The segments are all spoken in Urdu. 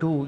2,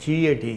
GAD,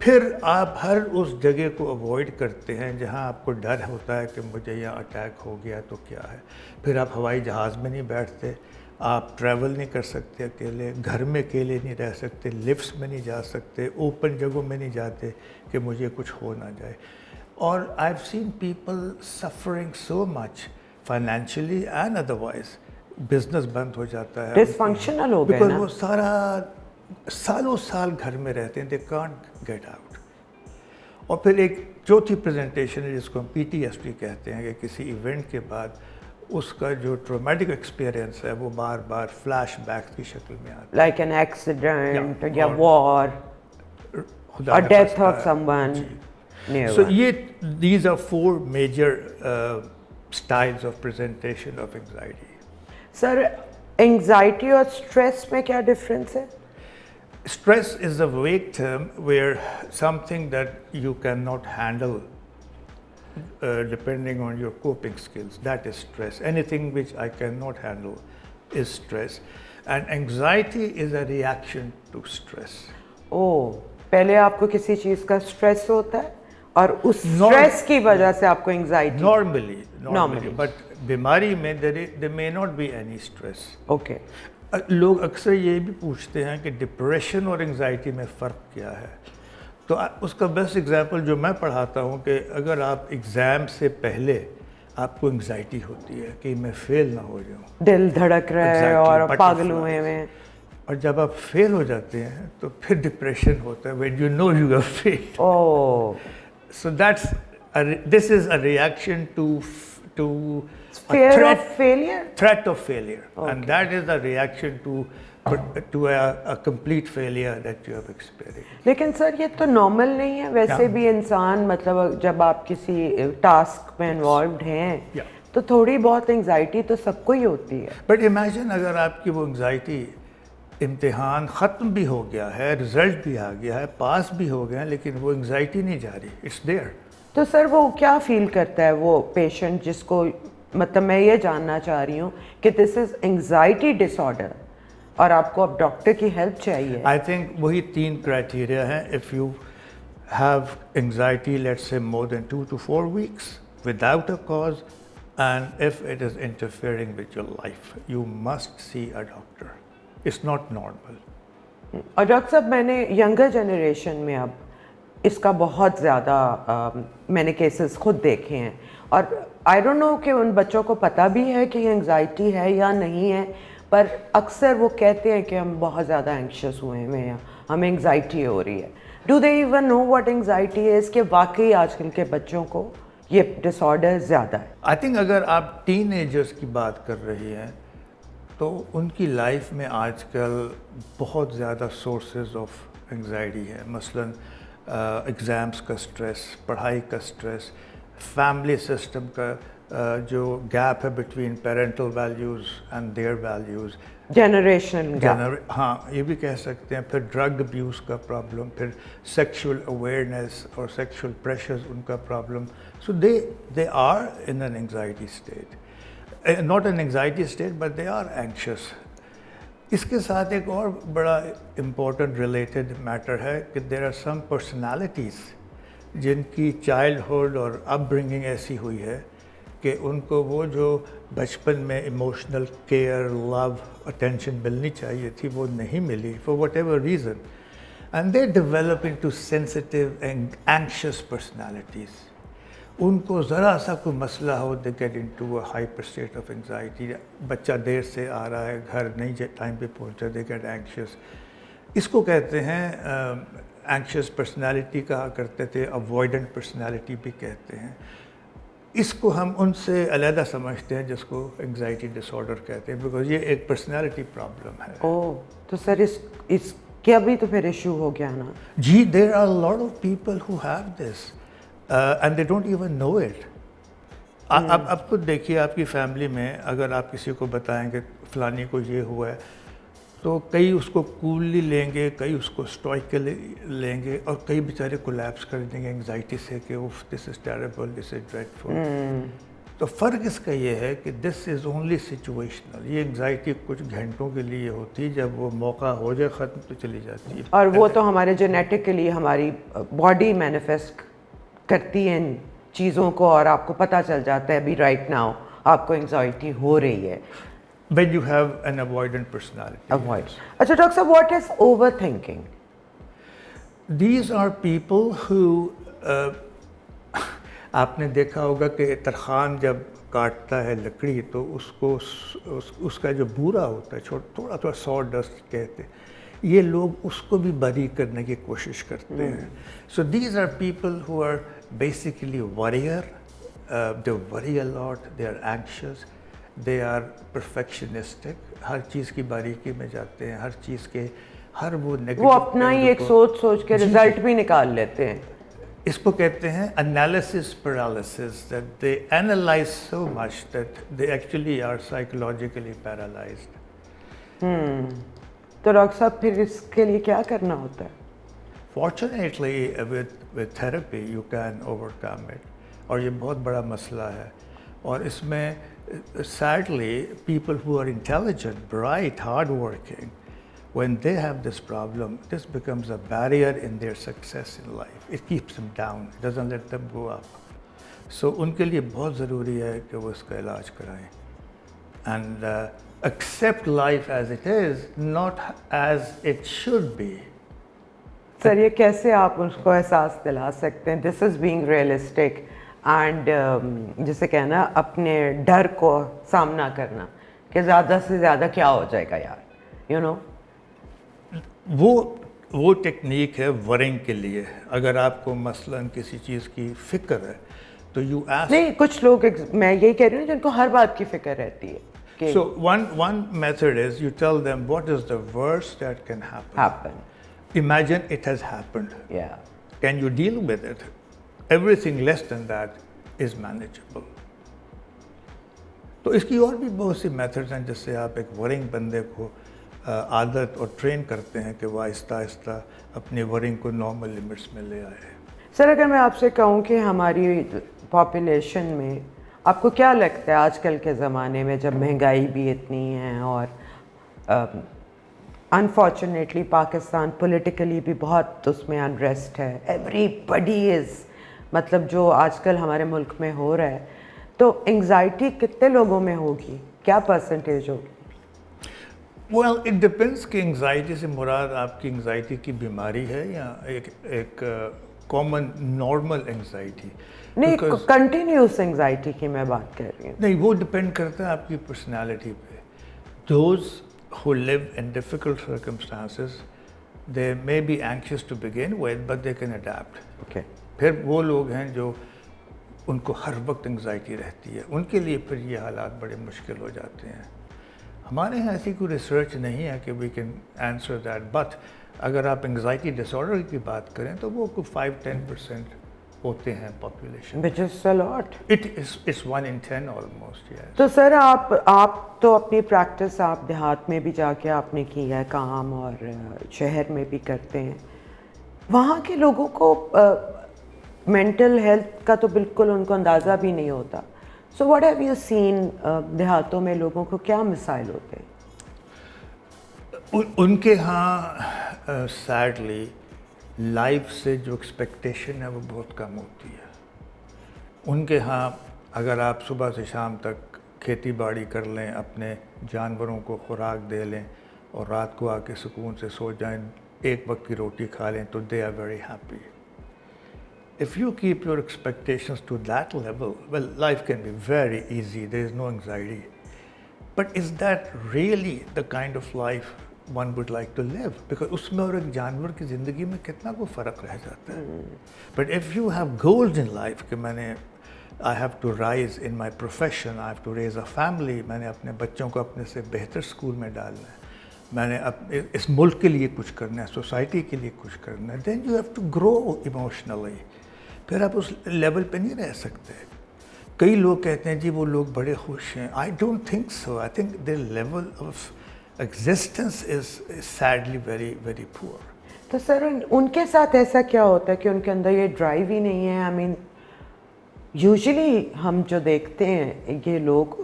پھر آپ ہر اس جگہ کو اوائڈ کرتے ہیں جہاں آپ کو ڈر ہوتا ہے کہ مجھے یہاں اٹیک ہو گیا تو کیا ہے. پھر آپ ہوائی جہاز میں نہیں بیٹھتے, آپ ٹریول نہیں کر سکتے اکیلے, گھر میں اکیلے نہیں رہ سکتے, لفٹس میں نہیں جا سکتے, اوپن جگہوں میں نہیں جاتے کہ مجھے کچھ ہو نہ جائے. اور I have seen people suffering so much financially and otherwise. Business بند ہو جاتا ہے, ڈسفنکشنل ہو گئے بیکاز نا. وہ سارا سالوں سال گھر میں رہتے ہیں, دے کانٹ گیٹ آؤٹ. اور پھر ایک چوتھی پریزنٹیشن ہے جس کو ہم PTSD کہتے ہیں, کہ کسی ایونٹ کے بعد اس کا جو ٹرومیٹک ایکسپیرئنس ہے وہ بار بار فلیش بیک کی شکل میں آتا ہے. لائک این ایکسیڈنٹ یا اور وار خدا اور نہ ڈیتھ خواستہ. Of someone near. So these are four major styles of presentation of anxiety. Sir anxiety اور اسٹریس میں کیا ڈفرینس ہے؟ Stress is a vague term where something that you cannot handle depending on your coping skills, that is stress. Anything which I cannot handle is stress. And anxiety is a reaction to stress. پہلے آپ کو کسی چیز کا اسٹریس ہوتا ہے اور اس اسٹریس کی وجہ سے آپ کو انگزائٹی. Normally. But بیماری میں there may not be any stress. Okay. لوگ اکثر یہ بھی پوچھتے ہیں کہ ڈپریشن اور انگزائٹی میں فرق کیا ہے. تو اس کا بیسٹ ایگزامپل جو میں پڑھاتا ہوں کہ اگر آپ ایگزام سے پہلے آپ کو انگزائٹی ہوتی ہے کہ میں فیل نہ ہو جاؤں, دل دھڑک رہا ہے اور پاگل ہوئے میں, اور جب آپ فیل ہو جاتے ہیں تو پھر ڈپریشن ہوتا ہے when you know you have failed. So this is a reaction to fear of failure. Threat of failure. Okay. And that is a reaction to a complete failure that you have experienced. لیکن سر یہ تو نارمل نہیں ہے ویسے بھی. انسان مطلب جب آپ کسی ٹاسک میں انوالوڈ ہیں تو تھوڑی بہت انگزائٹی تو سب کو ہی ہوتی ہے. بٹ امیجن اگر آپ کی وہ انگزائٹی امتحان ختم بھی ہو گیا ہے, رزلٹ بھی آ گیا ہے, پاس بھی ہو گیا ہے, لیکن وہ انگزائٹی نہیں جا رہی, اٹس دیئر. تو سر وہ کیا فیل کرتا ہے وہ پیشنٹ جس کو, مطلب میں یہ جاننا چاہ رہی ہوں کہ دس از انگزائٹی ڈس آرڈر اور آپ کو اب ڈاکٹر کی ہیلپ چاہیے. آئی تھنک وہی 3 کرائٹیریا ہیں. If you have anxiety let's say more than 2 to 4 weeks without a cause, and if it is interfering with your life, you must see a doctor. It's not normal. اور ڈاکٹر صاحب میں نے ینگر جنریشن میں اب اس کا بہت زیادہ میں نے کیسز خود دیکھے ہیں, اور آئی ڈونٹ نو کہ ان بچوں کو پتہ بھی ہے کہ یہ انگزائٹی ہے یا نہیں ہے, پر اکثر وہ کہتے ہیں کہ ہم بہت زیادہ اینکشیس ہوئے ہیں یا ہمیں انگزائٹی ہو رہی ہے. Do they even know what anxiety is, کہ واقعی آج کل کے بچوں کو یہ ڈس آرڈر زیادہ ہے؟ آئی تھنک اگر آپ ٹین ایجرس کی بات کر رہی ہیں تو ان کی لائف میں آج کل بہت زیادہ سورسز آف انگزائٹی ہے. مثلاً ایگزامس کا اسٹریس, پڑھائی کا اسٹریس, فیملی سسٹم کا جو گیپ ہے between parental values and their values, generational gap. ہاں یہ بھی کہہ سکتے ہیں. پھر ڈرگ ابیوز کا پرابلم, پھر سیکشول اویئرنیس اور سیکشول پریشرز ان کا problem. So they are in an anxiety state, not an anxiety state, but they are anxious. اس کے ساتھ ایک اور بڑا امپورٹنٹ ریلیٹڈ میٹر ہے کہ دیر آر سم پرسنالٹیز جن کی چائلڈہڈ اور اپ برنگنگ ایسی ہوئی ہے کہ ان کو وہ جو بچپن میں ایموشنل کیئر, لو, اٹینشن ملنی چاہیے تھی وہ نہیں ملی for whatever reason, and they develop into sensitive and anxious personalities. ان کو ذرا سا کوئی مسئلہ ہو they get into a hyper state of anxiety. بچہ دیر سے آ رہا ہے, گھر نہیں ٹائم پہ پہنچا, دے گیٹ اینکشیس. اس کو کہتے ہیں اینکشیس پرسنالٹی کہا کرتے تھے, اوائڈنٹ پرسنالٹی بھی کہتے ہیں. اس کو ہم ان سے علیحدہ سمجھتے ہیں جس کو انگزائٹی ڈس آرڈر کہتے ہیں, بیکاز یہ ایک پرسنالٹی پرابلم ہے. تو سر اس کا بھی تو پھر ایشو ہو گیا نا. جی, there are lot of people who have this and they don't even know it. اب خود دیکھیے آپ کی فیملی میں اگر آپ کسی کو بتائیں کہ فلانی کو یہ ہوا ہے تو کئی اس کو کوللی لیں گے, کئی اس کو اسٹوئکلی لیں گے, اور کئی بیچارے کولیپس کر دیں گے انگزائٹی سے کہ اوف دس از ٹیریبل, دس از ڈریڈفل. تو فرق اس کا یہ ہے کہ دس از اونلی سچویشنل. یہ انگزائٹی کچھ گھنٹوں کے لیے ہوتی ہے، جب وہ موقع ہو جائے ختم تو چلی جاتی ہے. اور وہ تو ہمارے جینیٹکلی ہماری باڈی مینیفیسٹ کرتی ہے ان چیزوں کو، اور آپ کو پتہ چل جاتا ہے ابھی رائٹ ناؤ آپ کو انگزائٹی ہو رہی ہے. when you have an avoidant personality. Avoid. اچھا ڈاکٹر صاحب، what is over thinking? These are people who آپ نے دیکھا ہوگا کہ ترخان جب کاٹتا ہے لکڑی تو اس کا جو بورا ہوتا ہے تھوڑا تھوڑا سو ڈسٹ کہتے ہیں، یہ لوگ اس کو بھی باریک کرنے کی کوشش کرتے ہیں. So these are people who are basically warrior, they worry a lot, they are anxious, they are perfectionistic. ہر چیز کی باریکی میں جاتے ہیں، ہر چیز کے ہر وہ وہ اپنا ہی ایک سوچ کے رزلٹ بھی نکال لیتے ہیں. اس کو کہتے ہیں analysis paralysis, that they analyze so much that they actually are psychologically paralyzed. تو ڈاکٹر صاحب پھر اس کے لیے کیا کرنا ہوتا ہے؟ Fortunately with therapy you can overcome it. اور یہ بہت بڑا مسئلہ ہے، اور اس میں sadly people who are intelligent, bright, hard working, when they have this problem, this becomes a barrier in their success in life. It keeps them down, it doesn't let them go up. So ان کے لیے بہت ضروری ہے کہ وہ اس کا علاج کرائیں and accept life as it is, not as it should be. سر یہ کیسے آپ اس کو احساس دلا سکتے ہیں دس از بینگ ریئلسٹک اینڈ جسے کہنا اپنے ڈر کو سامنا کرنا کہ زیادہ سے زیادہ کیا ہو جائے گا یار، یو نو؟ وہ ٹیکنیک ہے ورنگ کے لیے. اگر آپ کو مثلاً کسی چیز کی فکر ہے تو یو ایسک. نہیں، کچھ لوگ میں یہی کہہ رہی ہوں جن کو ہر بات کی فکر رہتی ہے. So one method is you tell them what is the worst that can happen. Imagine it has happened. Yeah. Can you deal with it? Everything less than that is manageable. تو اس کی اور بھی بہت سی میتھڈز ہیں جس سے آپ ایک ورنگ بندے کو عادت اور ٹرین کرتے ہیں کہ وہ آہستہ آہستہ اپنے ورنگ کو نارمل لمٹس میں لے آئے. سر اگر میں آپ سے کہوں کہ ہماری پاپولیشن میں آپ کو کیا لگتا ہے آج کل کے زمانے میں جب مہنگائی بھی اتنی ہے اور انفارچونیٹلی پاکستان پولیٹیکلی بھی بہت اس میں انریسٹ ہے، ایوری بڈی از مطلب جو آج کل ہمارے ملک میں ہو رہا ہے، تو انگزائٹی کتنے لوگوں میں ہوگی، کیا پرسنٹیج ہوگی؟ Well, it depends کہ انگزائٹی سے مراد آپ کی انگزائٹی کی بیماری ہے یا ایک کامن نارمل انگزائٹی. نہیں، کنٹینیوس انگزائٹی کی میں بات کر رہی ہوں. نہیں، وہ ڈپینڈ کرتا ہے آپ کی پرسنالٹی پہ. Those who live in difficult circumstances, they may be anxious to begin with, but they can adapt. Okay. پھر وہ لوگ ہیں جو ان کو ہر وقت انگزائٹی رہتی ہے، ان کے لیے پھر یہ حالات بڑے مشکل ہو جاتے ہیں. ہمارے یہاں ایسی کوئی ریسرچ نہیں ہے کہ we can answer that, but اگر آپ انگزائٹی ڈس آرڈر کی بات کریں تو وہ کوئی 5-10% ہوتے ہیں population. Which is a lot. It's 1 in 10 almost, yes. تو سر آپ تو اپنی پریکٹس آپ دیہات میں بھی جا کے آپ نے کی ہے کام اور شہر میں بھی کرتے ہیں، وہاں کے لوگوں کو مینٹل ہیلتھ کا تو بالکل ان کو اندازہ بھی نہیں ہوتا. So what have you seen دیہاتوں میں لوگوں کو کیا مسائل ہوتے ہیں؟ ان کے ہاں سیڈلی لائف سے جو ایکسپیکٹیشن ہے وہ بہت کم ہوتی ہے. ان کے ہاں اگر آپ صبح سے شام تک کھیتی باڑی کر لیں، اپنے جانوروں کو خوراک دے لیں اور رات کو آ کے سکون سے سو جائیں، ایک وقت کی روٹی کھا لیں تو they are very happy. If you keep your expectations to that level, well, life can be very easy. There is no anxiety. But is that really the kind of life one would like to live? Because اس میں اور ایک جانور کی زندگی میں کتنا کو فرق رہ جاتا ہے. But if you have goals in life کہ I have to rise in my profession, I have to raise a family, میں نے اپنے بچوں کو اپنے سے بہتر اسکول میں ڈالنا ہے، میں نے اس ملک کے لیے کچھ کرنا ہے، سوسائٹی کے لیے کچھ کرنا ہے، then you have to grow emotionally. پھر آپ اس لیول پہ نہیں رہ سکتے. کئی لوگ کہتے ہیں جی وہ لوگ بڑے خوش ہیں. I don't think so. I think their level of existence is sadly very, very poor. تو سر ان کے ساتھ ایسا کیا ہوتا ہے کہ ان کے اندر یہ ڈرائیو ہی نہیں ہے؟ I mean یوزلی ہم جو دیکھتے ہیں یہ لوگ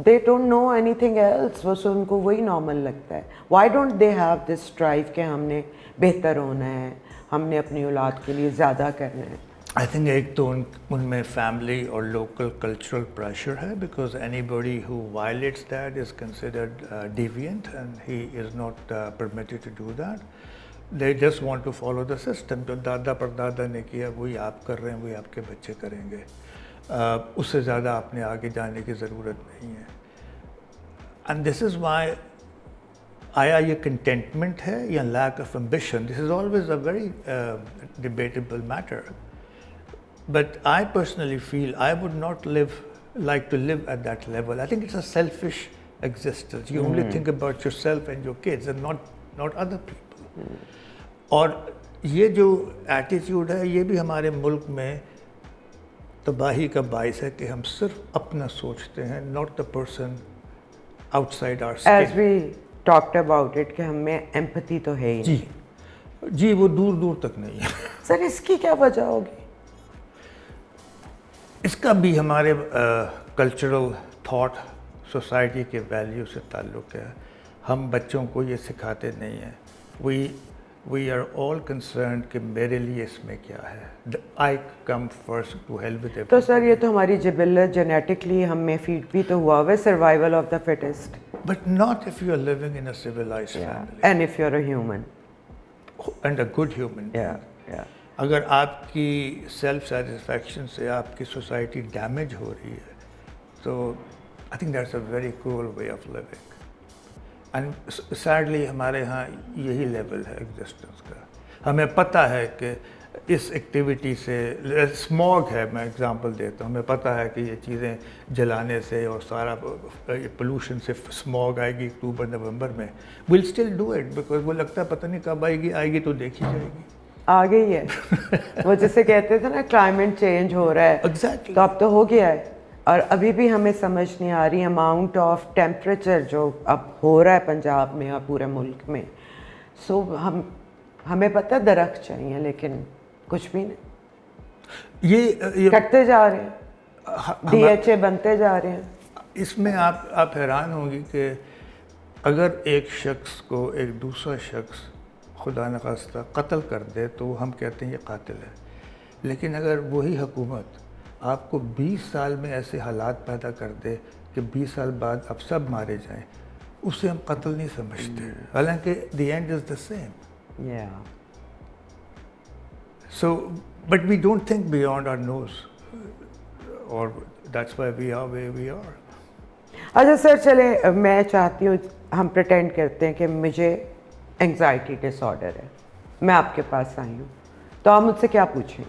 they don't know anything else, بس ان کو وہی نارمل لگتا ہے. Why don't they have this drive کہ ہم نے بہتر ہونا ہے، ہم نے اپنی اولاد کے لیے زیادہ کرنا ہے؟ آئی تھنک ایک تو ان میں فیملی اور لوکل کلچرل پریشر ہے، because anybody who violates that is considered deviant and he is not permitted to do that. They just want to follow the system. جو دادا پردادا نے کیا وہی آپ کر رہے ہیں، وہی آپ کے بچے کریں گے. اس سے زیادہ آپ نے آگے جانے کی ضرورت نہیں ہے. اینڈ دس از وائی آیا یہ کنٹینٹمنٹ ہے یا lack of ambition? This is always a very debatable matter. But I personally feel I would not like to live at that level. I think it's a selfish existence. You only think about yourself and your kids and not other people. اور یہ جو ایٹیٹیوڈ ہے یہ بھی ہمارے ملک میں تباہی کا باعث ہے کہ ہم صرف اپنا سوچتے ہیں, not the person outside our skin. As we talked about it کہ ہم میں empathy تو ہے ہی جی وہ دور دور تک نہیں ہے. سر اس کی کیا وجہ ہوگی؟ اس کا بھی ہمارے کلچرل تھاٹ سوسائٹی کے ویلیو سے تعلق ہے. ہم بچوں کو یہ سکھاتے نہیں ہیں. وی آر آل کنسرنڈ کہ میرے لیے اس میں کیا ہے. I come first to help with every. تو سر یہ تو ہماری جبلت جینیٹکلی ہم میں فیڈ بھی تو ہوا ہے survival of the fittest. But not if you are living in a civilised family and if you are a human and a good human. اگر آپ کی سیلف سیٹسفیکشن سے آپ کی سوسائٹی ڈیمیج ہو رہی ہے تو I think that's a very cruel way of living. And sadly ہمارے ہاں یہی لیول ہے ایگزسٹنس کا. ہمیں پتہ ہے کہ اس ایکٹیویٹی سے اسموگ ہے, میں اگزامپل دیتا ہوں, ہمیں پتہ ہے کہ یہ چیزیں جلانے سے اور سارا پولوشن سے اسموگ آئے گی اکتوبر نومبر میں. We'll still do it because وہ لگتا ہے پتہ نہیں کب آئے گی تو دیکھی جائے گی. آ گئی ہے وہ جسے کہتے تھے نا کلائمیٹ چینج ہو رہا ہے, تو اب تو ہو گیا ہے. اور ابھی بھی ہمیں سمجھ نہیں آ رہی اماؤنٹ آف ٹیمپریچر جو اب ہو رہا ہے پنجاب میں اور پورے ملک میں. سو ہمیں پتہ درخت چاہیے لیکن کچھ بھی نہیں, یہ کٹتے جا رہے ہیں, ڈی ایچ اے بنتے جا رہے ہیں. اس میں آپ حیران ہوں گی کہ اگر ایک شخص کو ایک دوسرا شخص خدا نخواستہ قتل کر دے تو ہم کہتے ہیں یہ قاتل ہے. لیکن اگر وہی حکومت آپ کو 20 سال میں ایسے حالات پیدا کر دے کہ 20 سال بعد اب سب مارے جائیں, اسے ہم قتل نہیں سمجھتے, حالانکہ the end is the same. So but we don't think beyond our noses, اور that's why we are where we are. اچھا سر چلے, میں چاہتی ہوں ہم پریٹینڈ کرتے ہیں کہ مجھے اینگزائٹی ڈس آرڈر ہے, میں آپ کے پاس آئی ہوں, تو آپ مجھ سے کیا پوچھیں؟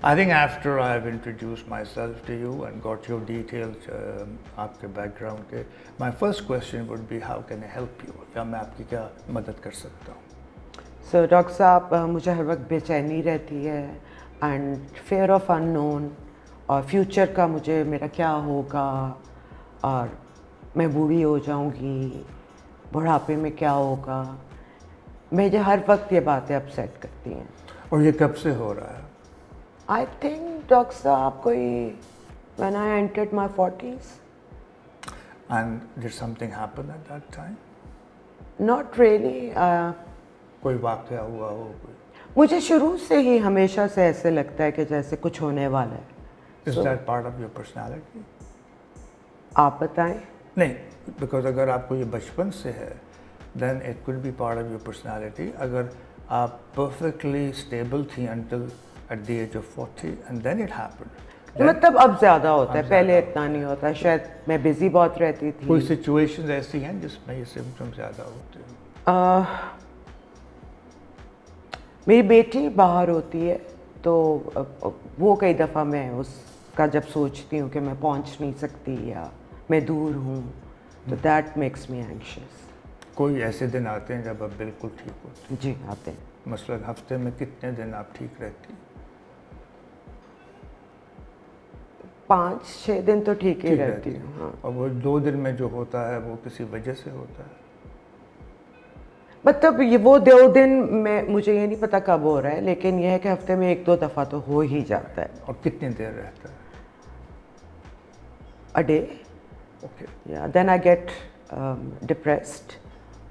I think after I have introduced myself to you and got your details, آپ کے بیک گراؤنڈ کے, my first question would be how can I help you? یا میں آپ کی کیا مدد کر سکتا ہوں؟ سو ڈاکٹر صاحب مجھے ہر وقت بے چینی رہتی ہے اینڈ فیئر آف ان نون, اور فیوچر کا مجھے میرا کیا ہوگا, اور میں بوڑھی ہو جاؤں گی, بڑھاپے میں کیا ہوگا. مجھے ہر وقت یہ باتیں اپسیٹ کرتی ہیں. اور یہ کب سے ہو رہا ہے؟ آئی تھنک ڈاکٹر صاحب کوئی when I entered my 40s. And did something happen at that time? Not really. کوئی واقعہ ہوا ہو؟ مجھے شروع سے ہی ہمیشہ سے ایسے لگتا ہے کہ جیسے کچھ ہونے والا ہے. Is that part of your personality? آپ بتائیں. نہیں, بیکاز اگر آپ کو یہ بچپن سے ہے then it could be part of your personality. اگر آپ perfectly stable تھیں until at the age of 40 and then it happened. مطلب اب زیادہ ہوتا ہے, پہلے اتنا نہیں ہوتا ہے. شاید میں بزی بہت رہتی تھی. کوئی سچویشنز ایسی ہیں جس میں یہ سمپٹم زیادہ ہوتے ہیں؟ میری بیٹی باہر ہوتی ہے تو وہ کئی دفعہ میں اس کا جب سوچتی ہوں کہ میں پہنچ نہیں سکتی یا میں دور ہوں, تو دیٹ میکس می اینکشیس. کوئی ایسے دن آتے ہیں جب آپ بالکل ٹھیک ہوتے ہیں؟ جی آتے ہیں. مثلاً ہفتے میں کتنے دن آپ ٹھیک رہتی ہیں؟ 5-6 دن تو ٹھیک ہی رہتی ہوں. اور وہ 2 دن میں جو ہوتا ہے وہ کسی وجہ سے ہوتا ہے؟ مطلب یہ وہ 2 دن میں مجھے یہ نہیں پتا کب ہو رہا ہے, لیکن یہ ہے کہ ہفتے میں 1-2 دفعہ تو ہو ہی جاتا ہے. اور کتنی دیر رہتا ہے؟ a day. Okay. Yeah, then I get depressed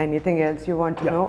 Anything else you want to know?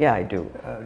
Yeah, I do.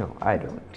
No, I don't.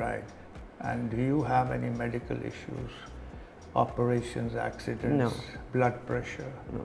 Right. And do you have any medical issues? Operations, accidents, No. blood pressure? No.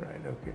Right, okay.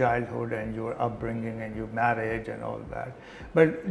childhood and your upbringing and your marriage and all that. But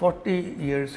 40 years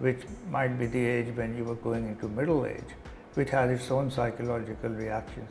which might be the age when you were going into middle age, which has its own psychological reactions.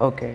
Okay.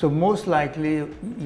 So most likely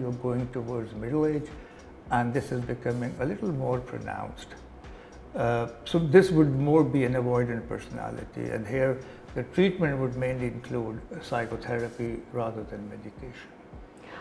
you're going towards middle age and this is becoming a little more pronounced. So this would more be an avoidant personality, and here the treatment would mainly include psychotherapy rather than medication.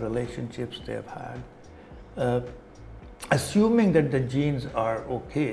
relationships they have had. Assuming that the genes are okay,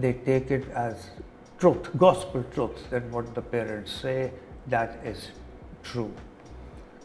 they take it as truth, gospel truth, that what the parents say, that is true.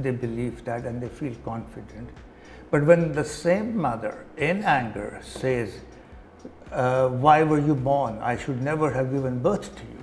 they believe that and they feel confident. But when the same mother in anger says, why were you born? I should never have given birth to you.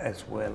as well,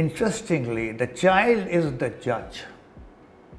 Interestingly, the child is the judge,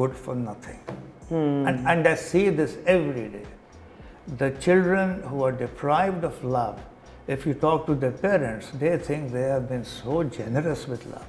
good for nothing. And I see this every day. The children who are deprived of love, if you talk to their parents, they think they have been so generous with love.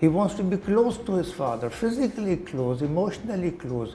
He wants to be close to his father, physically close, emotionally close.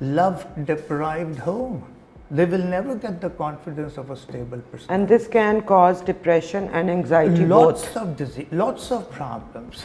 love deprived home. They will never get the confidence of a stable person. And this can cause depression and anxiety Lots both. of disease, lots of problems.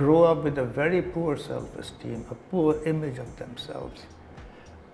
grow up with a very poor self esteem, a poor image of themselves.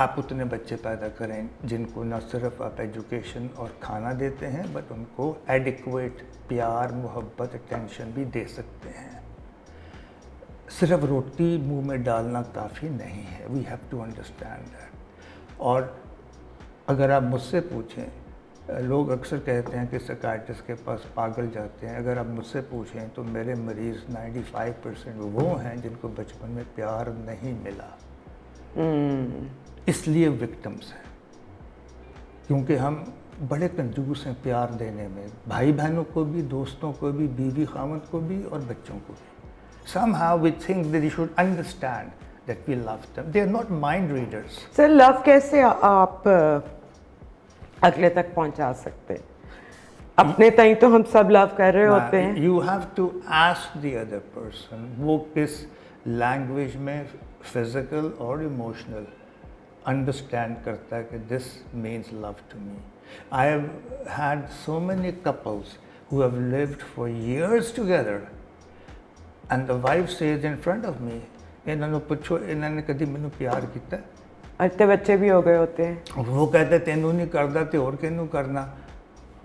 آپ اتنے بچے پیدا کریں جن کو نہ صرف آپ ایجوکیشن اور کھانا دیتے ہیں بٹ ان کو ایڈیکویٹ پیار محبت اٹینشن بھی دے سکتے ہیں. صرف روٹی منہ میں ڈالنا کافی نہیں ہے. We have to understand that. اور اگر آپ مجھ سے پوچھیں, لوگ اکثر کہتے ہیں کہ سائیکیٹرسٹ کے پاس پاگل جاتے ہیں. اگر آپ مجھ سے پوچھیں تو میرے مریض 95% وہ ہیں جن کو بچپن میں پیار نہیں ملا, اس لیے وکٹمس ہیں. کیونکہ ہم بڑے کنجوس ہیں پیار دینے میں, بھائی بہنوں کو بھی, دوستوں کو بھی, بیوی خاوند کو بھی اور بچوں کو بھی. Somehow we think that they should understand that we love them. They are not mind readers. سر لو کیسے آپ اگلے تک پہنچا سکتے ہیں؟ اپنے تئیں تو ہم سب لو کر رہے ہوتے ہیں. You have to ask the other person وہ کس لینگویج میں فزیکل اور ایموشنل انڈرسٹینڈ کرتا ہے کہ this means love to me. I have had so many couples who have lived for years together and the wife says in front of me, انہوں نے پوچھو انہوں نے کدی مینوں پیار کیتا ہے؟ اتنے بچے بھی ہو گئے ہوتے ہیں. وہ کہتے تینوں نہیں کردا تے اور کینوں کرنا.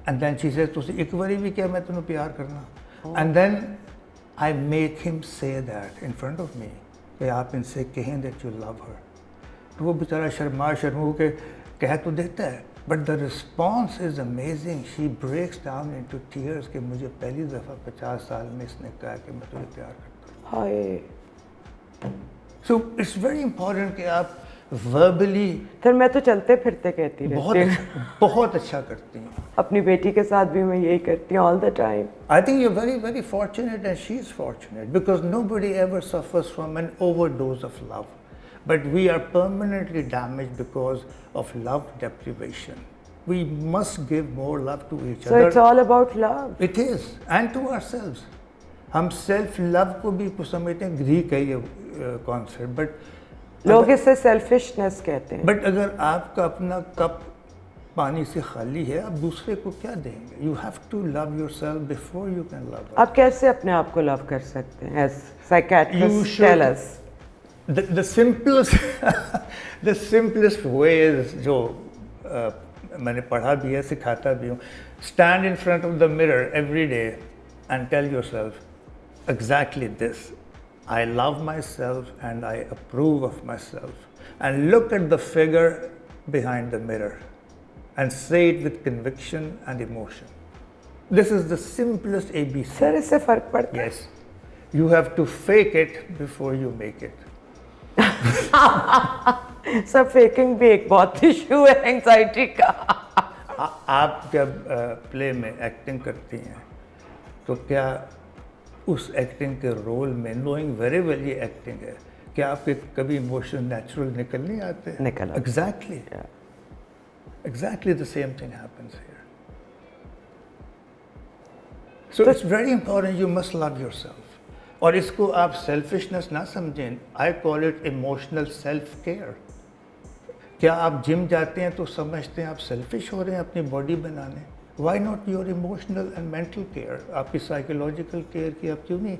And then she says تسی ایک واری بھی کیا میں تینوں پیار کرنا. And then I make him say that in front of me کہ آپ ان سے کہیں that you love her. تو وہ بیچارہ شرمو کے کہہ تو دیتا ہے but the response is amazing. She breaks down into tears کہ مجھے پہلی دفعہ 50 سال میں اس نے کہا کہ میں تجھے پیار کرتا ہوں. ہائے. So it's very important کہ آپ verbally پھر میں تو چلتے پھرتے کہتی رہتی ہوں. بہت اچھا کرتی ہیں. اپنی بیٹی کے ساتھ بھی میں یہی کرتی ہوں all the time. I think you're very, very fortunate and she's fortunate because nobody ever suffers from an overdose of love. But we are permanently damaged because of love deprivation. We must give more love to each So other. it's all about love. It is. And to ourselves. ہم self love کو بھی کچھ سمجھتے ہیں گریک ہے یہ concept. But لوگ اس سے سیلفشنس کہتے ہیں. بٹ اگر آپ کا اپنا کپ پانی سے خالی ہے آپ دوسرے کو کیا دیں گے؟ You have to love yourself before you can love. آپ کیسے اپنے آپ کو لو کر سکتے ہیں as psychiatrist tell us? the simplest way is جو میں نے پڑھا بھی ہے سکھاتا بھی ہوں. Stand in front of the mirror every day and tell yourself exactly this. I love myself and I approve of myself. And look at the figure behind the mirror and say it with conviction and emotion. This is the simplest ABC. سر اس سے فرق پڑتا ہے؟ Yes. You have to fake it before you make it. Sir faking بھی ایک بہت ایشو ہے اینگزائٹی کا. آپ جب پلے میں ایکٹنگ کرتی ہیں تو کیا اس ایکٹنگ کے رول میں نوئنگ ویری ویل یہ ایکٹنگ ہے کہ آپ کے کبھی ایموشن نیچرل نکل نہیں آتے؟ نکل آتے. Exactly the same thing happens here. So it's very important you must love yourself. اور اس کو آپ سیلفشنس نہ سمجھیں. I call it emotional self-care. کیا آپ جم جاتے ہیں تو سمجھتے ہیں آپ سیلفش ہو رہے ہیں اپنی باڈی بنانے؟ Why not your emotional and mental care? آپ کی سائیکولوجیکل کیئر کی آپ کیوں نہیں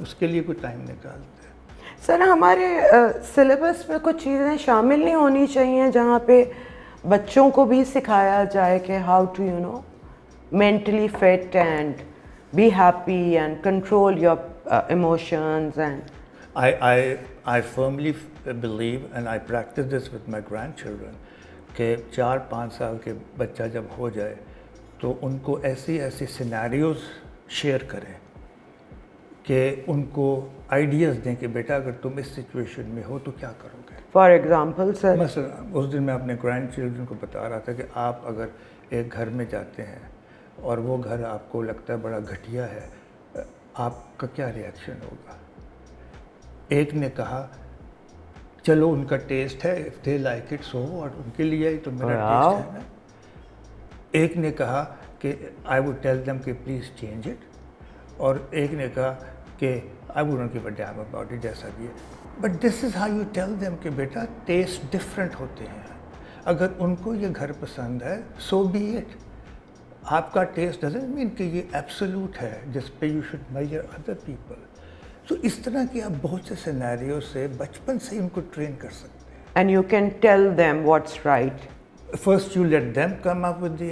اس کے لیے کوئی ٹائم نکالتے ہیں؟ سر ہمارے سلیبس میں کچھ چیزیں شامل نہیں ہونی چاہیے جہاں پہ بچوں کو بھی سکھایا جائے کہ how to you know mentally fit and be happy and control your emotions and I firmly believe and I practice this with my grandchildren کہ 4-5 سال کے بچہ جب ہو جائے تو ان کو ایسی سینیریوز شیئر کریں کہ ان کو آئیڈیاز دیں کہ بیٹا اگر تم اس سچویشن میں ہو تو کیا کرو گے. فار ایگزامپل سر مثلا اس دن میں اپنے گرینڈ چلڈرن کو بتا رہا تھا کہ آپ اگر ایک گھر میں جاتے ہیں اور وہ گھر آپ کو لگتا ہے بڑا گھٹیا ہے آپ کا کیا ریئیکشن ہوگا؟ ایک نے کہا چلو ان کا ٹیسٹ ہے if they like it so what, ان کے لیے تو میرا ٹیسٹ ہے نا. ایک نے کہا کہ I would tell them کہ please change it. اور ایک نے کہا کہ I wouldn't give a damn about it جیسا بھی ہے. But this is how you tell them کہ بیٹا ٹیسٹ ڈفرینٹ ہوتے ہیں. اگر ان کو یہ گھر پسند ہے so be it. آپ کا ٹیسٹ doesn't mean کہ یہ ایبسولوٹ ہے جس پہ you should measure other people. تو اس طرح کی آپ بہت سے سینیریو سے بچپن سے ان کو ٹرین کر سکتے ہیں. and you can tell them what's right. First you let them come up with the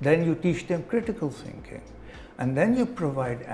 Then you teach them critical thinking. And then you provide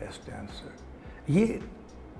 best answer.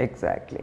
exactly.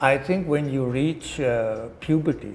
I think when you reach puberty,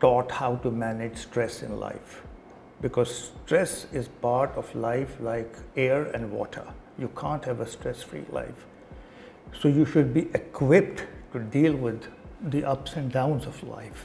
taught how to manage stress in life, because stress is part of life like air and water. You can't have a stress-free life. So you should be equipped to deal with the ups and downs of life.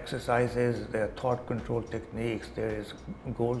exercises, there are thought control techniques, there is goal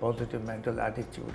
positive mental attitude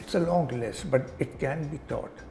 It's a long list, but it can be taught.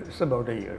It's about a year.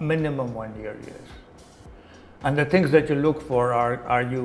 Minimum 1 year, yes. And the things that you look for are you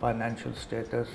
financial status,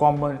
common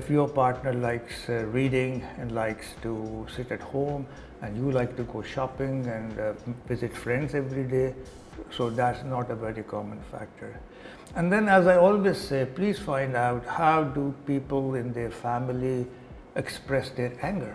If your partner likes reading and likes to sit at home and you like to go shopping and visit friends every day, so that's not a very common factor. And then, as I always say, please find out how do people in their family express their anger.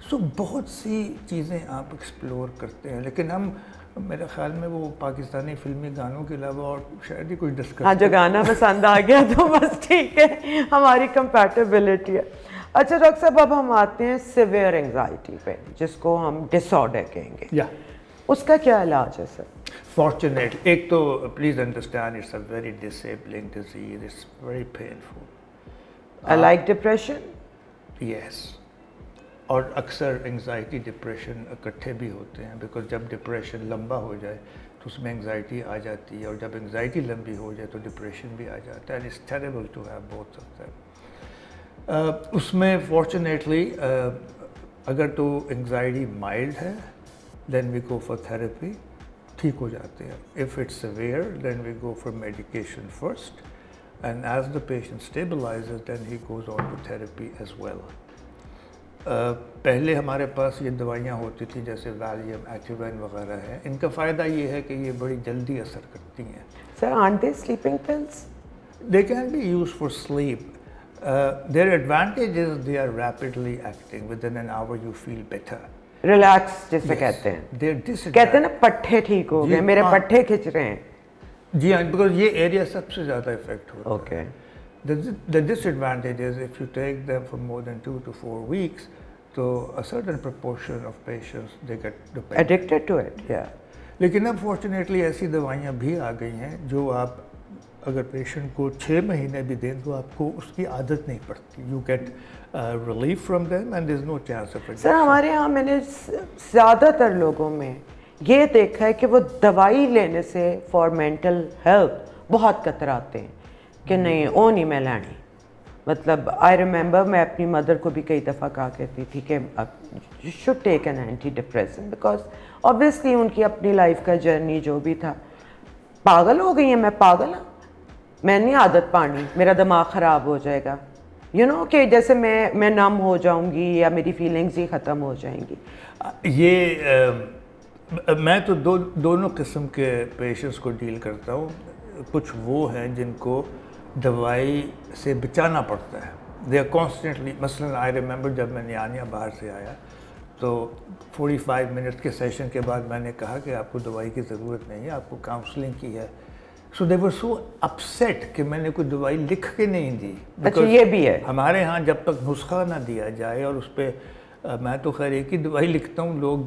سو بہت سی چیزیں آپ ایکسپلور کرتے ہیں, لیکن ہم میرے خیال میں وہ پاکستانی فلمی گانوں کے علاوہ اور شاید ہی کوئی ڈسکس. ہاں جو گانا پسند آ گیا تو بس ٹھیک ہے, ہماری کمپیٹیبلٹی ہے. اچھا ڈاکٹر صاحب, اب ہم آتے ہیں سیویئر انگزائٹی پہ, جس کو ہم ڈس آرڈر کہیں گے. یا اس کا کیا علاج ہے سر؟ فارچونیٹ, ایک تو please understand it's a very disabling disease, it's very painful. Like depression. Yes, اور اکثر انگزائٹی ڈپریشن اکٹھے بھی ہوتے ہیں, بیکاز جب ڈپریشن لمبا ہو جائے تو اس میں انگزائٹی آ جاتی ہے, اور جب انگزائٹی لمبی ہو جائے تو ڈپریشن بھی آ جاتا ہے. It's terrible to have both of them. اس میں فارچونیٹلی اگر تو انگزائٹی مائلڈ ہے دین وی گو فار تھراپی, ٹھیک ہو جاتے ہیں. If it's severe then we go for medication first, and as the patient stabilises then he goes on to therapy as well. پہلے ہمارے پاس یہ دوائیاں ہوتی تھیں جیسے ویلیم, ایکٹیوین وغیرہ ہیں. ان کا فائدہ یہ ہے کہ یہ بڑی جلدی اثر کرتی ہیں. سر aren't they sleeping pills? They can be used for sleep. Their advantage is they are rapidly acting. Within an hour you feel better. Relax جسے کہتے ہیں. Their کہتے ہیں نا پٹھے ٹھیک ہو گئے, میرے پٹھے کھچ رہے ہیں. جی ہاں, بیکاز یہ ایریا سب سے زیادہ افیکٹ ہوتا ہے. Okay. The disadvantage is if you take them for more than 2 to 4 weeks, so a certain proportion of patients they get dependent. Addicted to it, yeah. لیکن اب فارچونیٹلی ایسی دوائیاں بھی آ گئی ہیں جو آپ اگر پیشنٹ کو 6 مہینے بھی دیں تو آپ کو اس کی عادت نہیں پڑتی. You get relief from them and there is no chance of addiction. Sir ہمارے یہاں میں نے زیادہ تر لوگوں میں یہ دیکھا ہے کہ وہ دوائی لینے سے فار مینٹل ہیلتھ بہت کتراتے ہیں کہ نہیں او نہیں میں لینی. مطلب آئی ریممبر میں اپنی مدر کو بھی کئی دفعہ کہا کرتی تھی کہ you should take an antidepressant, because obviously ان کی اپنی لائف کا جرنی جو بھی تھا. پاگل ہو گئی ہیں, میں پاگل ہوں, میں نہیں عادت پانی, میرا دماغ خراب ہو جائے گا. یو نو کہ جیسے میں نم ہو جاؤں گی یا میری فیلنگز ہی ختم ہو جائیں گی. یہ میں تو دونوں قسم کے پیشنٹس کو ڈیل کرتا ہوں. کچھ وہ ہیں جن کو دوائی سے بچانا پڑتا ہے. دے آر کانسٹنٹلی, مثلاً آئی ریممبر جب میں نیانیا باہر سے آیا تو 45 منٹ کے سیشن کے بعد میں نے کہا کہ آپ کو دوائی کی ضرورت نہیں ہے, آپ کو کاؤنسلنگ کی ہے. سو دے ور سو اپسیٹ کہ میں نے کوئی دوائی لکھ کے نہیں دی. اچھا یہ بھی ہے ہمارے ہاں جب تک نسخہ نہ دیا جائے, اور اس پہ میں تو خیر ایک ہی دوائی لکھتا ہوں, لوگ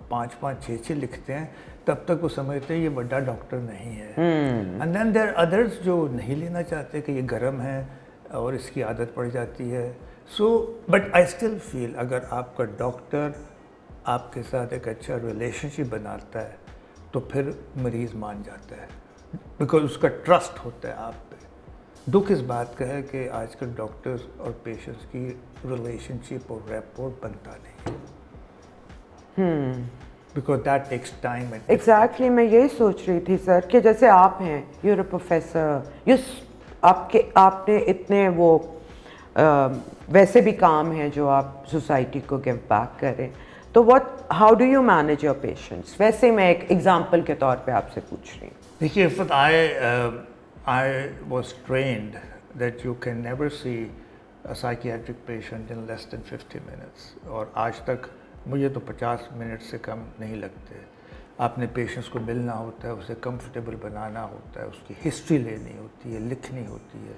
5-5 6-6 لکھتے ہیں, تب تک وہ سمجھتے ہیں یہ بڑا ڈاکٹر نہیں ہے. اینڈ دین دیر ادرس جو نہیں لینا چاہتے کہ یہ گرم ہے اور اس کی عادت پڑ جاتی ہے. So but I still feel اگر آپ کا ڈاکٹر آپ کے ساتھ ایک اچھا ریلیشن شپ بناتا ہے تو پھر مریض مان جاتا ہے, بیکاز اس کا ٹرسٹ ہوتا ہے آپ پہ. دکھ اس بات کا ہے کہ آج کل ڈاکٹرز اور پیشنٹس کی ریلیشن شپ اور ریپور بنتا نہیں, because that takes time. Exactly میں یہی سوچ رہی تھی سر کہ جیسے آپ ہیں, یو اے پروفیسر, آپ نے اتنے وہ ویسے بھی کام ہیں جو آپ سوسائٹی کو گیو بیک کریں, تو how do you manage your patients? ویسے میں ایک ایگزامپل کے طور پہ آپ سے پوچھ رہی ہوں. دیکھیے عفت, I was trained that you can never see a psychiatric patient in less than 50 minutes, اور آج تک مجھے تو 50 منٹ سے کم نہیں لگتے. آپ نے پیشنٹس کو ملنا ہوتا ہے, اسے کمفرٹیبل بنانا ہوتا ہے, اس کی ہسٹری لینی ہوتی ہے, لکھنی ہوتی ہے,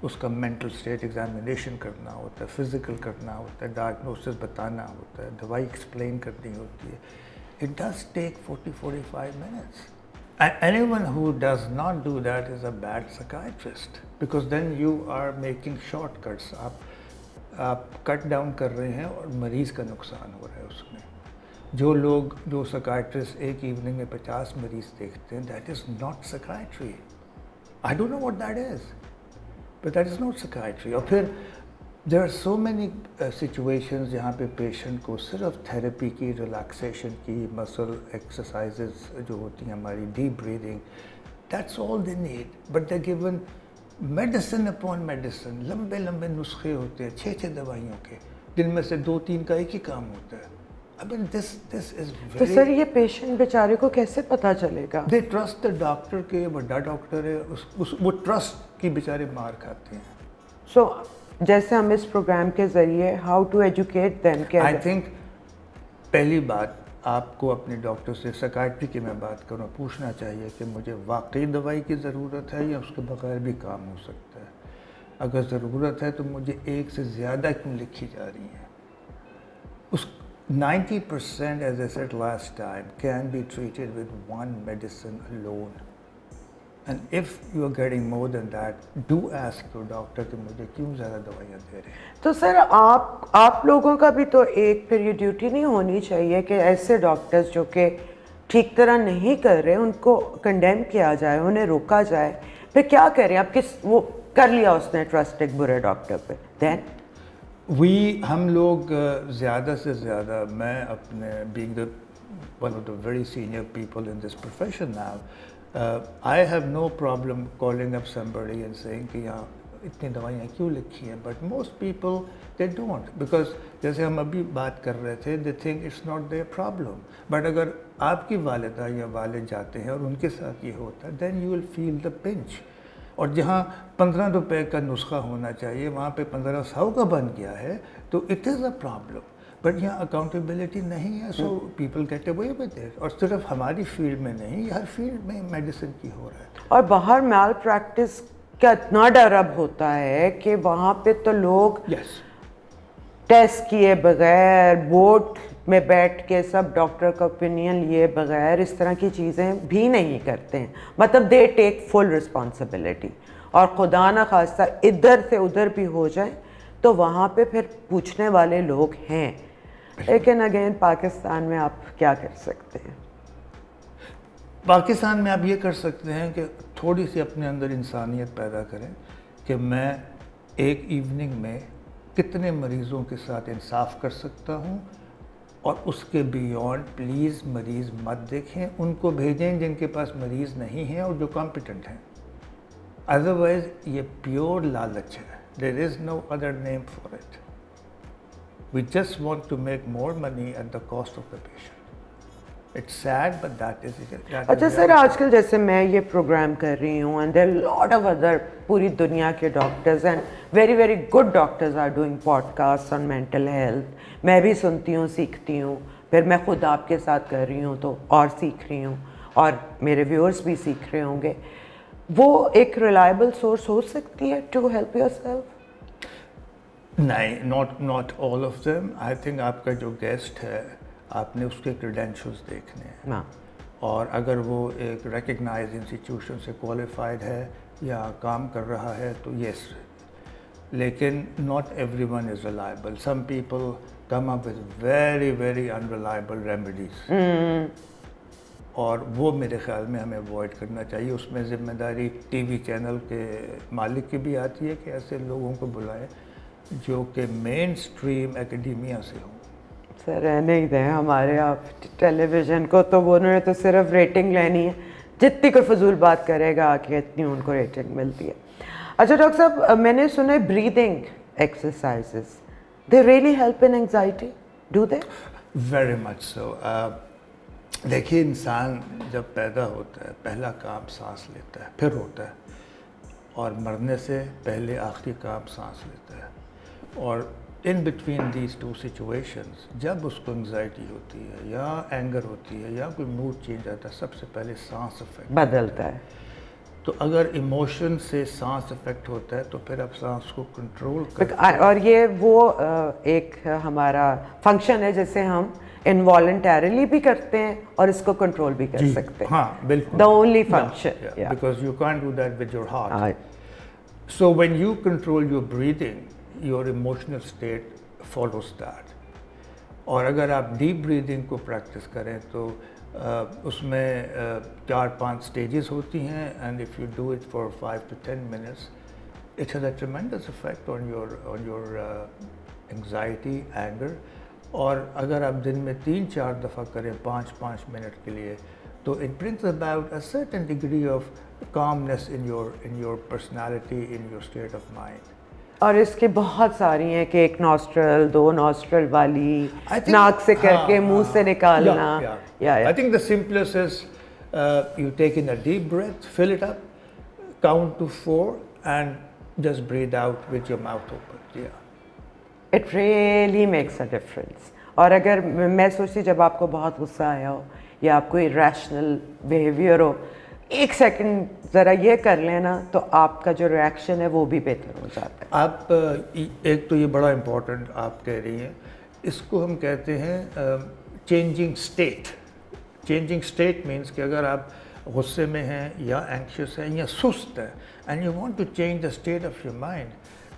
اس کا مینٹل اسٹیٹ ایگزامینیشن کرنا ہوتا ہے, فزیکل کرنا ہوتا ہے, ڈائگنوسس بتانا ہوتا ہے, دوائی ایکسپلین کرنی ہوتی ہے. It does take 40-45 minutes. Anyone who does not do that is a bad psychiatrist, because then you are making shortcuts. آپ کٹ ڈاؤن کر رہے ہیں اور مریض کا نقصان ہو رہا ہے اس میں. جو سائکائٹرسٹ ایک ایوننگ میں 50 مریض دیکھتے ہیں, that is not psychiatry. I don't know what that is, but that is not psychiatry. اور پھر there are so many situations جہاں پہ پیشنٹ کو صرف تھراپی کی, ریلیکسیشن کی, مسل ایکسرسائزز جو ہوتی ہیں ہماری, deep breathing, that's all they need. But they given medicine upon medicine, لمبے لمبے نسخے ہوتے ہیں 6 دوائیوں کے, جن میں سے 2-3 کا ایک ہی کام ہوتا ہے. I mean, this is very... تو سر یہ پیشنٹ بیچارے کو کیسے پتہ چلے گا؟ They trust the doctor کہ بڑا ڈاکٹر ہے, وہ ٹرسٹ کی بیچارے مار کھاتے ہیں. سو جیسے ہم اس پروگرام کے ذریعے ہاؤ ٹو ایجوکیٹ دیم کہ I think پہلی بات آپ کو اپنے ڈاکٹر سے سائیکائٹری کی میں بات کروں پوچھنا چاہیے کہ مجھے واقعی دوائی کی ضرورت ہے یا اس کے بغیر بھی کام ہو سکتا ہے. اگر ضرورت ہے تو مجھے ایک سے زیادہ کیوں لکھی جا رہی ہیں. اس 90% as I said last time can be treated with one medicine alone. And if you are getting more than that, do ask your doctor کہ مجھے کیوں زیادہ دوائیاں دے رہے ہیں. تو سر آپ لوگوں کا بھی تو ایک پھر یہ ڈیوٹی نہیں ہونی چاہیے کہ ایسے ڈاکٹرز جو کہ ٹھیک طرح نہیں کر رہے ان کو کنڈیم کیا جائے, انہیں روکا جائے, پھر کیا کریں آپ کس وہ کر لیا اس نے ٹرسٹ ایک برے ڈاکٹر پہ, دین ہم لوگ زیادہ سے زیادہ میں اپنے being the one of the very senior people in this profession now, I have no problem calling up somebody and saying کہ یہاں اتنی دوائیاں کیوں لکھی ہیں, but most people they don't, because جیسے ہم ابھی بات کر رہے تھے they think it's not their problem, but اگر آپ کی والدہ یا والد جاتے ہیں اور ان کے ساتھ یہ ہوتا ہے then you will feel the pinch. اور جہاں 15 روپے کا نسخہ ہونا چاہیے وہاں پہ 1500 کا بن گیا ہے تو it is a problem, but یہاں اکاؤنٹیبلٹی نہیں ہے, so people get away with it. اور صرف ہماری فیلڈ میں نہیں, ہر فیلڈ میں میڈیسن کی ہو رہا ہے. اور باہر میل پریکٹس کا اتنا ڈر اب ہوتا ہے کہ وہاں پہ تو لوگ یس ٹیسٹ کیے بغیر بورڈ میں بیٹھ کے سب ڈاکٹر کا اوپینین لیے بغیر اس طرح کی چیزیں بھی نہیں کرتے ہیں, مطلب دے ٹیک فل رسپانسبلٹی. اور خدا نہ خواستہ ادھر سے ادھر بھی ہو جائیں تو وہاں پہ پھر پوچھنے والے لوگ ہیں. لیکن اگین پاکستان میں آپ کیا کر سکتے ہیں؟ پاکستان میں آپ یہ کر سکتے ہیں کہ تھوڑی سی اپنے اندر انسانیت پیدا کریں کہ میں ایک ایوننگ میں کتنے مریضوں کے ساتھ انصاف کر سکتا ہوں, اور اس کے بیونڈ پلیز مریض مت دیکھیں, ان کو بھیجیں جن کے پاس مریض نہیں ہیں اور جو کمپیٹنٹ ہیں. ادروائز یہ پیور لالچ ہے. There is no other name for it. We just want to make more money at the cost of the patient. It's sad but that is it. اچھا سر, آج کل جیسے میں یہ پروگرام کر رہی ہوں and there lot of other پوری دنیا کے doctors and very very good doctors are doing podcast on mental health. میں بھی سنتی ہوں, سیکھتی ہوں, پھر میں خود آپ کے ساتھ کر رہی ہوں تو اور سیکھ رہی ہوں, اور میرے ویورز بھی سیکھ رہے ہوں گے. وہ ایک ریلائبل سورس ہو سکتی ہے ٹو ہیلپ یور سیلف؟ نہیں, not all of them. I think آپ کا جو گیسٹ ہے آپ نے اس کے کریڈینشلز دیکھنے ہیں, ہاں, اور اگر وہ ایک ریکگنائز انسٹیٹیوشن سے کوالیفائڈ ہے یا کام کر رہا ہے تو یس. لیکن not everyone is reliable. Some people come up with very very unreliable remedies, اور وہ میرے خیال میں ہمیں اوائڈ کرنا چاہیے. اس میں ذمہ داری ٹی وی چینل کے مالک کی بھی آتی ہے کہ ایسے لوگوں کو بلائیں جو کہ مین اسٹریم اکیڈیمیا سے ہوں. سر رہنے ہی دیں ہمارے آپ ٹیلی ویژن کو, تو وہ انہوں نے تو صرف ریٹنگ لینی ہے, جتنی کوئی فضول بات کرے گا کہ اتنی ان کو ریٹنگ ملتی ہے. اچھا ڈاکٹر صاحب, میں نے سنا ہے breathing exercises they really help in anxiety, do they? Very much so. دیکھیے, انسان جب پیدا ہوتا ہے پہلا کام سانس لیتا ہے, پھر ہوتا ہے, اور مرنے سے پہلے آخری کام سانس لیتا ہے. اور in between these two situations جب اس کو انگزائٹی ہوتی ہے یا اینگر ہوتی ہے یا کوئی موڈ چینج آتا ہے, سب سے پہلے سانس افیکٹ بدلتا ہے. تو اگر ایموشن سے سانس افیکٹ ہوتا ہے تو پھر آپ سانس کو کنٹرول کر, اور یہ وہ ایک ہمارا فنکشن ہے جسے ہم انوالنٹیرلی بھی کرتے ہیں اور اس کو کنٹرول بھی کر سکتے ہیں. ہاں بالکل, the only function, because you can't do that with your heart. So when you control your breathing, your emotional state follows that. اور اگر آپ ڈیپ بریدنگ کو پریکٹس کریں تو اس میں 4-5 سٹیجز ہوتی ہیں, and if you do it for 5 to 10 minutes it has a tremendous effect on your anxiety, anger. اور اگر آپ دن میں 3-4 دفعہ کریں 5-5 منٹ کے لیے تو it brings about a certain degree of calmness in your personality, in your state of mind. اور اس کی بہت ساری ہیں کہ ایک نوسٹرل, 2 نوسٹرل والی, ناک سے کر کے منہ سے نکالنا. I think the simplest is you take in a deep breath, fill it up, count to 4 and just breathe out with your mouth open. It really makes a difference. اور اگر میں سوچتی جب آپ کو بہت غصہ آیا ہو یا آپ کو irrational بیہیویئر ہو, ایک سیکنڈ ذرا یہ کر لینا تو آپ کا جو ریئیکشن ہے وہ بھی بہتر ہو جاتا ہے. آپ ایک تو یہ بڑا امپورٹنٹ آپ کہہ رہی ہیں, اس کو ہم کہتے ہیں changing state. Changing state means کہ اگر آپ غصے میں ہیں یا اینکشیس ہیں یا سست ہیں and you want to change the state of your mind,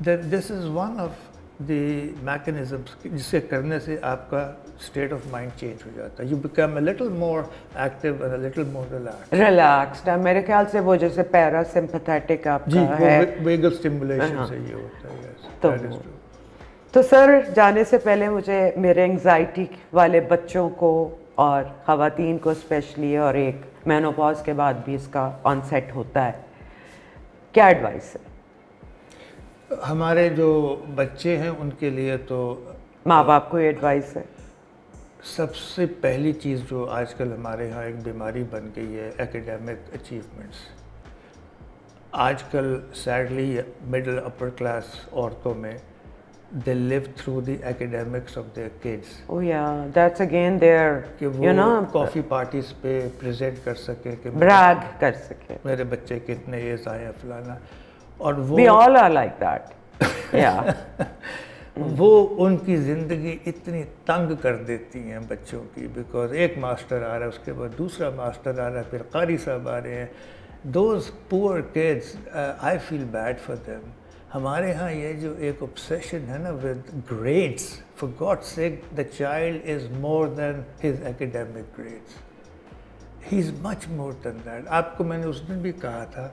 then this is one of the mechanisms جس سے کرنے سے آپ کا اسٹیٹ آف مائنڈ چینج ہو جاتا ہے. You become a little more active and a little more relaxed. میرے خیال سے وہ جیسے پیرا سمپیتھیٹک آپ کا ہے, ویگل سٹیمولیشن سے یہ ہوتا ہے. تو سر جانے سے پہلے مجھے میرے انگزائٹی والے بچوں کو اور خواتین کو اسپیشلی, اور ایک مینوپاز کے بعد بھی اس کا آن سیٹ ہوتا ہے, کیا ایڈوائس ہے ہمارے جو بچے ہیں ان کے لیے؟ تو ماں باپ کو یہ ایڈوائس ہے. سب سے پہلی چیز جو آج کل ہمارے ہاں ایک بیماری بن گئی ہے, ایکیڈیمک اچیومنٹس. آج کل سیڈلی مڈل اپر کلاس عورتوں میں they live through the academics of their kids. Oh yeah, that's again there, کہ وہ کافی پارٹیز پہ پریزنٹ کر سکے کہ brag کر سکے میرے بچے کتنے ایز آئے ہیں فلانا, اور وہ we all are like that. Yeah. وہ ان کی زندگی اتنی تنگ کر دیتی ہیں بچوں کی, بیکاز ایک ماسٹر آ رہا ہے, اس کے بعد دوسرا ماسٹر آ رہا ہے, پھر قاری صاحب آ رہے ہیں. Those poor kids, I feel bad for them. ہمارے ہاں یہ جو ایک obsession ہے نا with grades, for God's sake the child is more than his academic grades. He is much more than that. آپ کو میں نے اس دن بھی کہا تھا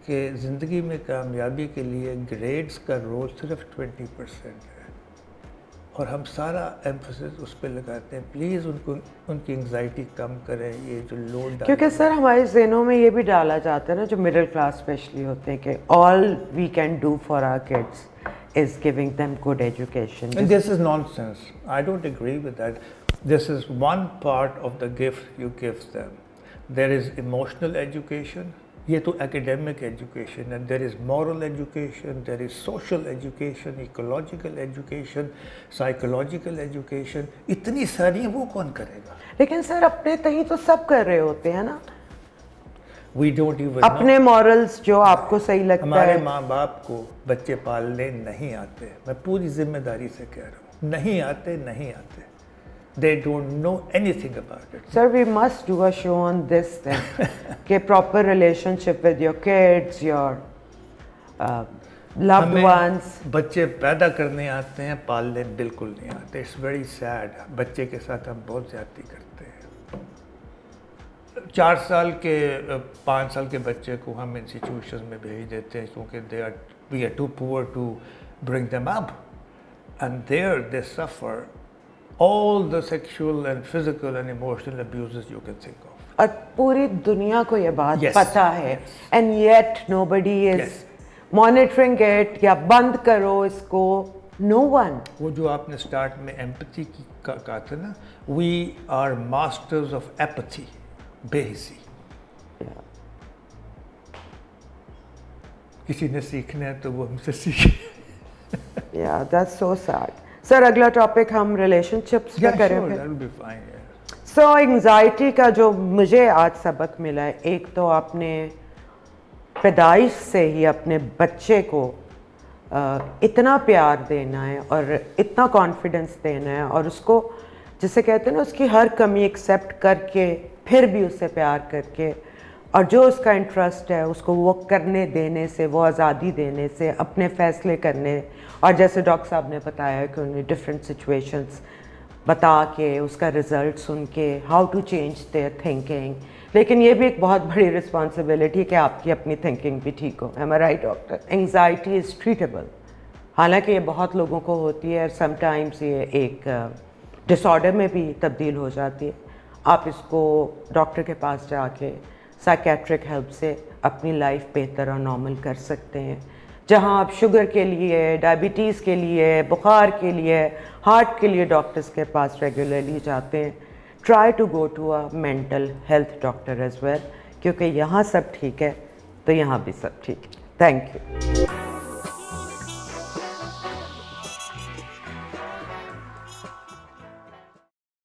کہ زندگی میں کامیابی کے لیے گریڈز کا رول صرف 20% ہے, اور ہم سارا ایمفسس اس پہ لگاتے ہیں. پلیز ان کی انگزائٹی کم کریں, یہ جو لوڈ. کیونکہ سر ہمارے ذہنوں میں یہ بھی ڈالا جاتا ہے نا, جو مڈل کلاس اسپیشلی ہوتے ہیں, کہ all we can do for our kids is giving them good education. And this is nonsense. I don't agree with that. This is one part of the gift you give them. There is emotional education. یہ تو academic education ہے. There is moral education, there is social education, ecological education, psychological education. اتنی ساری ہیں, وہ کون کرے گا؟ لیکن سر اپنے تہیں تو سب کر رہے ہوتے ہیں نا, We don't even know. اپنے مورلز جو آپ کو صحیح لگتا ہمارے ہے. ماں باپ کو بچے پالنے نہیں آتے, میں پوری ذمہ داری سے کہہ رہا ہوں, نہیں آتے. They don't know anything about it. Sir, we must do a show on this then. کہ proper relationship with your kids, your loved ones. بچے پیدا کرنے آتے ہیں, پالنے بالکل نہیں آتے. It's very sad. بچے کے ساتھ ہم بہت زیادتی کرتے ہیں. 4 سال کے 5 سال کے بچے کو ہم انسٹیٹیوشن میں بھیج دیتے ہیں کیونکہ we are too poor to bring them up, and there they suffer all the sexual and physical and emotional abuses you can think of. اور پوری دنیا کو یہ بات پتہ ہے, and yet nobody is monitoring it. یا بند کرو اس کو, no one. وہ جو آپ نے سٹارٹ میں ایمپتھی کی کہا تھا نا, we are masters of apathy, بے حسی. کسی نے سیکھنا ہے تو وہ ہم سے سیکھے. Yeah, that's so sad. سر اگلا ٹاپک ہم ریلیشن شپس پہ کریں گے. سو انگزائٹی کا جو مجھے آج سبق ملا ہے, ایک تو آپ نے پیدائش سے ہی اپنے بچے کو اتنا پیار دینا ہے اور اتنا کانفیڈنس دینا ہے, اور اس کو جسے کہتے ہیں نا, اس کی ہر کمی ایکسیپٹ کر کے پھر بھی اسے پیار کر کے, اور جو اس کا انٹرسٹ ہے اس کو وہ کرنے دینے سے, وہ آزادی دینے سے, اپنے فیصلے کرنے, اور جیسے ڈاکٹر صاحب نے بتایا کہ انہیں ڈفرینٹ سچویشنس بتا کے اس کا رزلٹ سن کے how to change their thinking. لیکن یہ بھی ایک بہت بڑی رسپانسبلٹی کہ آپ کی اپنی تھنکنگ بھی ٹھیک ہو. Am I right doctor? Anxiety is treatable, حالانکہ یہ بہت لوگوں کو ہوتی ہے, سم ٹائمس یہ ایک ڈس آرڈر میں بھی تبدیل ہو جاتی ہے. آپ اس کو ڈاکٹر کے پاس جا کے سائیکیٹرک ہیلپ سے اپنی لائف بہتر اور نارمل کر سکتے ہیں. جہاں آپ شوگر کے لیے, ڈائبٹیز کے لیے, بخار کے لیے, ہارٹ کے لیے ڈاکٹرز کے پاس ریگولرلی جاتے ہیں, try to go to a mental health doctor as well, کیونکہ یہاں سب ٹھیک ہے تو یہاں بھی سب ٹھیک ہے. Thank you.